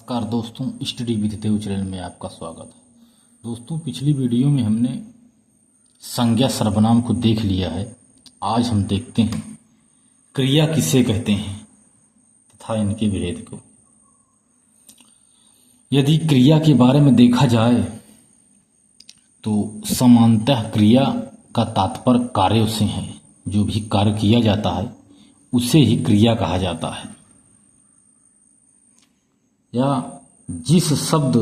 नमस्कार दोस्तों, study with Dev channel में आपका स्वागत है। दोस्तों, पिछली वीडियो में हमने संज्ञा सर्वनाम को देख लिया है। आज हम देखते हैं क्रिया किसे कहते हैं तथा इनके भेद को। यदि क्रिया के बारे में देखा जाए तो सामान्यतः क्रिया का तात्पर्य कार्यों से है। जो भी कार्य किया जाता है उसे ही क्रिया कहा जाता है, या जिस शब्द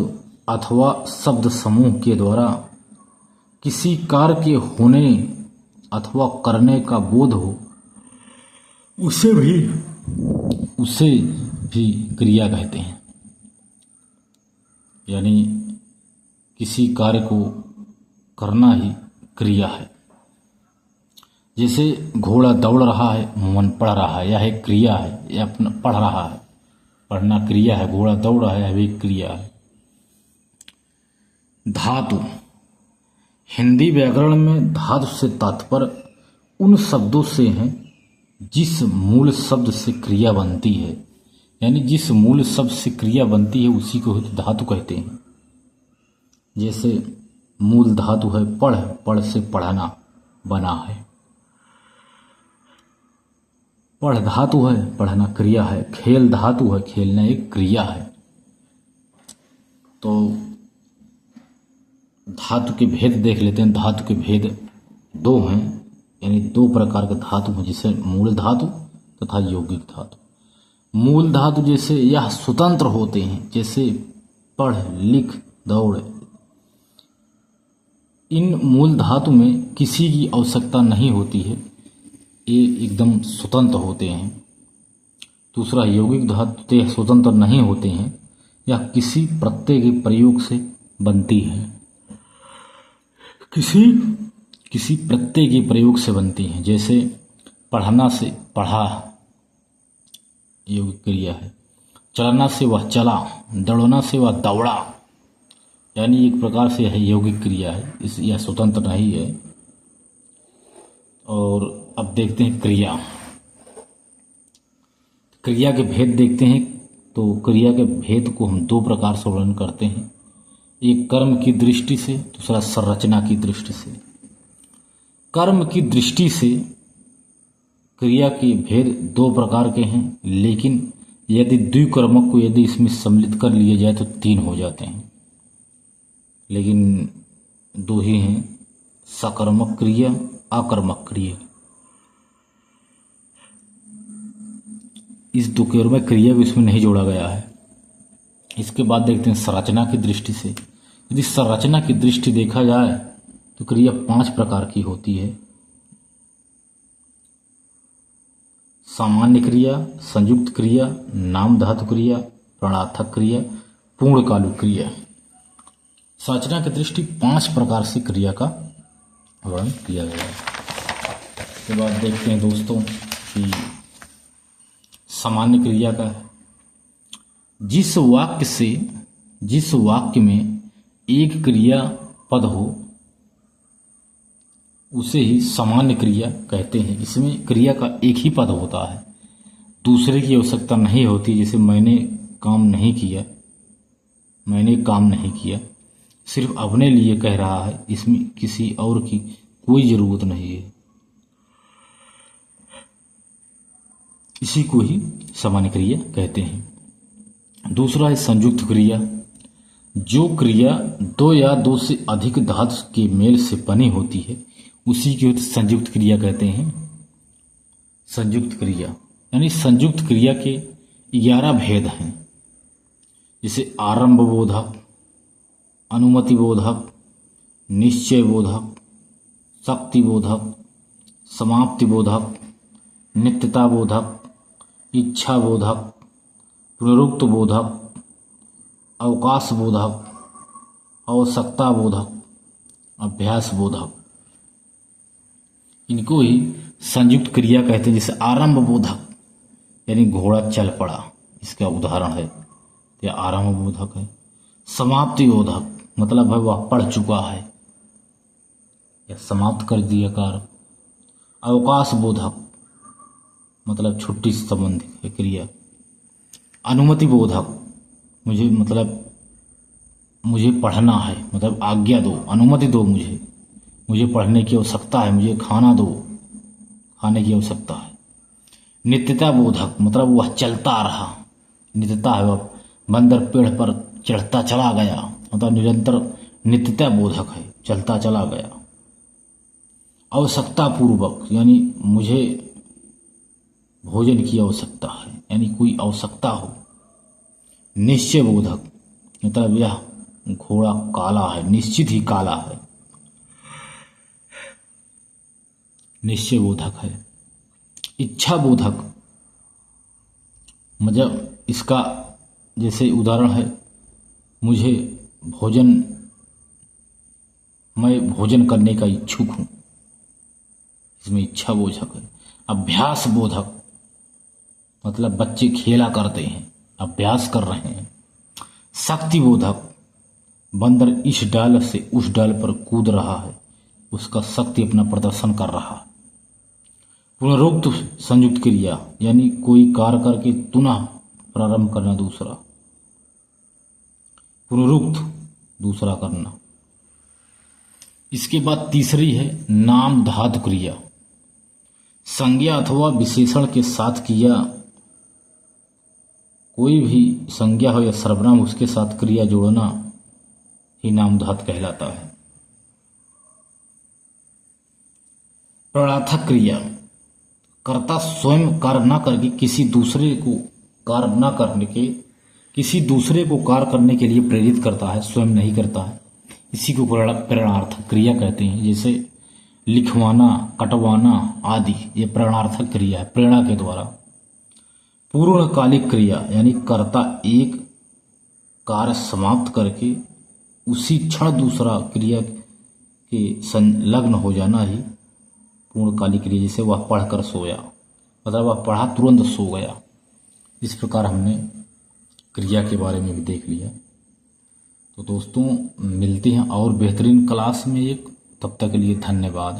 अथवा शब्द समूह के द्वारा किसी कार्य के होने अथवा करने का बोध हो उसे भी क्रिया कहते हैं। यानी किसी कार्य को करना ही क्रिया है। जैसे घोड़ा दौड़ रहा है, मन पढ़ रहा है, यह एक क्रिया है। यह अपना पढ़ रहा है, पढ़ना क्रिया है। घोड़ा दौड़ रहा है, यह भी क्रिया है। धातु, हिंदी व्याकरण में धातु से तात्पर्य उन शब्दों से है जिस मूल शब्द से क्रिया बनती है। यानी जिस मूल शब्द से क्रिया बनती है उसी को धातु कहते हैं। जैसे मूल धातु है पढ़, पढ़ से पढ़ना बना है। पढ़ धातु है, पढ़ना क्रिया है। खेल धातु है, खेलना एक क्रिया है। तो धातु के भेद देख लेते हैं। धातु के भेद दो हैं, यानी दो प्रकार के धातु हैं, जैसे मूल धातु तथा यौगिक धातु। मूल धातु जैसे यह स्वतंत्र होते हैं, जैसे पढ़, लिख, दौड़। इन मूल धातु में किसी की आवश्यकता नहीं होती है, ये एकदम स्वतंत्र होते हैं। दूसरा यौगिक धातु यह स्वतंत्र नहीं होते हैं, यह किसी प्रत्यय के प्रयोग से बनती है। किसी प्रत्यय के प्रयोग से बनती है। जैसे पढ़ना से पढ़ा, यौगिक क्रिया है। चलना से वह चला, दौड़ना से वह दौड़ा। यानी एक प्रकार से यह यौगिक क्रिया है, यह स्वतंत्र नहीं है। और अब देखते हैं क्रिया। क्रिया के भेद देखते हैं। तो क्रिया के भेद को हम दो प्रकार से वर्णन करते हैं, एक कर्म की दृष्टि से, दूसरा संरचना की दृष्टि से। कर्म की दृष्टि से क्रिया के भेद दो प्रकार के हैं, लेकिन यदि द्विकर्मक को यदि इसमें सम्मिलित कर लिया जाए तो तीन हो जाते हैं, लेकिन दो ही हैं, सकर्मक क्रिया, अकर्मक क्रिया। इस दो केवल में क्रिया को इसमें नहीं जोड़ा गया है। इसके बाद देखते हैं संरचना की दृष्टि से। यदि संरचना की दृष्टि देखा जाए तो क्रिया 5 प्रकार की होती है। सामान्य क्रिया, संयुक्त क्रिया, नाम धातु क्रिया, प्रणार्थक क्रिया, पूर्णकालिक क्रिया। संरचना की दृष्टि 5 प्रकार से क्रिया का वर्णन किया गया है। इसके बाद देखते हैं दोस्तों कि सामान्य क्रिया का है। जिस वाक्य में एक क्रिया पद हो उसे ही सामान्य क्रिया कहते हैं। इसमें क्रिया का एक ही पद होता है, दूसरे की आवश्यकता नहीं होती। जैसे मैंने काम नहीं किया, सिर्फ अपने लिए कह रहा है, इसमें किसी और की कोई जरूरत नहीं है। इसी को ही सामान्य क्रिया कहते हैं। दूसरा है संयुक्त क्रिया। जो क्रिया दो या दो से अधिक धातु के मेल से बनी होती है उसी की संयुक्त क्रिया कहते हैं। संयुक्त क्रिया यानी संयुक्त क्रिया के 11 भेद हैं, जैसे आरंभ बोधक, अनुमति बोधक, निश्चय बोधक, शक्ति बोधक, समाप्ति बोधक, नित्यता बोधक, इच्छा बोधक, पुनरुक्त बोधक, अवकाश बोधक, आवश्यकता बोधक, अभ्यास बोधक। इनको ही संयुक्त क्रिया कहते हैं। जैसे आरंभ बोधक यानी घोड़ा चल पड़ा, इसका उदाहरण है, यह आरंभ बोधक है। समाप्ति बोधक मतलब है वह पढ़ चुका है या समाप्त कर दिया कार्य। अवकाश बोधक मतलब छुट्टी से संबंधित है क्रिया। अनुमति बोधक मुझे मतलब मुझे पढ़ना है, मतलब आज्ञा दो, अनुमति दो, मुझे पढ़ने की आवश्यकता है, मुझे खाना दो, खाने की आवश्यकता है। नित्यता बोधक मतलब वह चलता रहा, नित्यता है, वह बंदर पेड़ पर चढ़ता चला गया, मतलब निरंतर नित्यता बोधक है, चलता चला गया। आवश्यकता पूर्वक यानी मुझे भोजन की आवश्यकता है, यानी कोई आवश्यकता हो। निश्चय बोधक मतलब यह घोड़ा काला है, निश्चित ही काला है, निश्चय बोधक है। इच्छा बोधक मतलब इसका जैसे उदाहरण है, मुझे मैं भोजन करने का इच्छुक हूं, इसमें इच्छा बोधक है। अभ्यास बोधक मतलब बच्चे खेला करते हैं, अभ्यास कर रहे हैं। शक्ति बोधक बंदर इस डाल से उस डाल पर कूद रहा है, उसका शक्ति अपना प्रदर्शन कर रहा है। पुनरुक्त संयुक्त क्रिया यानी कोई कार्य करके पुनः प्रारंभ करना, दूसरा पुनरुक्त दूसरा करना। इसके बाद तीसरी है नाम धातु क्रिया, संज्ञा अथवा विशेषण के साथ किया, कोई भी संज्ञा हो या सर्वनाम उसके साथ क्रिया जोड़ना ही नाम धातु कहलाता है। प्रणार्थक क्रिया कर्ता स्वयं कार्य न करके किसी दूसरे को कार्य करने के लिए प्रेरित करता है, स्वयं नहीं करता है, इसी को प्रेरणार्थक क्रिया कहते हैं। जैसे लिखवाना, कटवाना आदि ये प्रेरणार्थक क्रिया है, प्रेरणा के द्वारा। पूर्णकालिक क्रिया यानी कर्ता एक कार्य समाप्त करके उसी क्षण दूसरा क्रिया के संलग्न हो जाना ही पूर्णकालिक क्रिया। जैसे वह पढ़कर सोया, मतलब वह पढ़ा तुरंत सो गया। इस प्रकार हमने क्रिया के बारे में भी देख लिया। तो दोस्तों मिलते हैं और बेहतरीन क्लास में एक, तब तक के लिए धन्यवाद।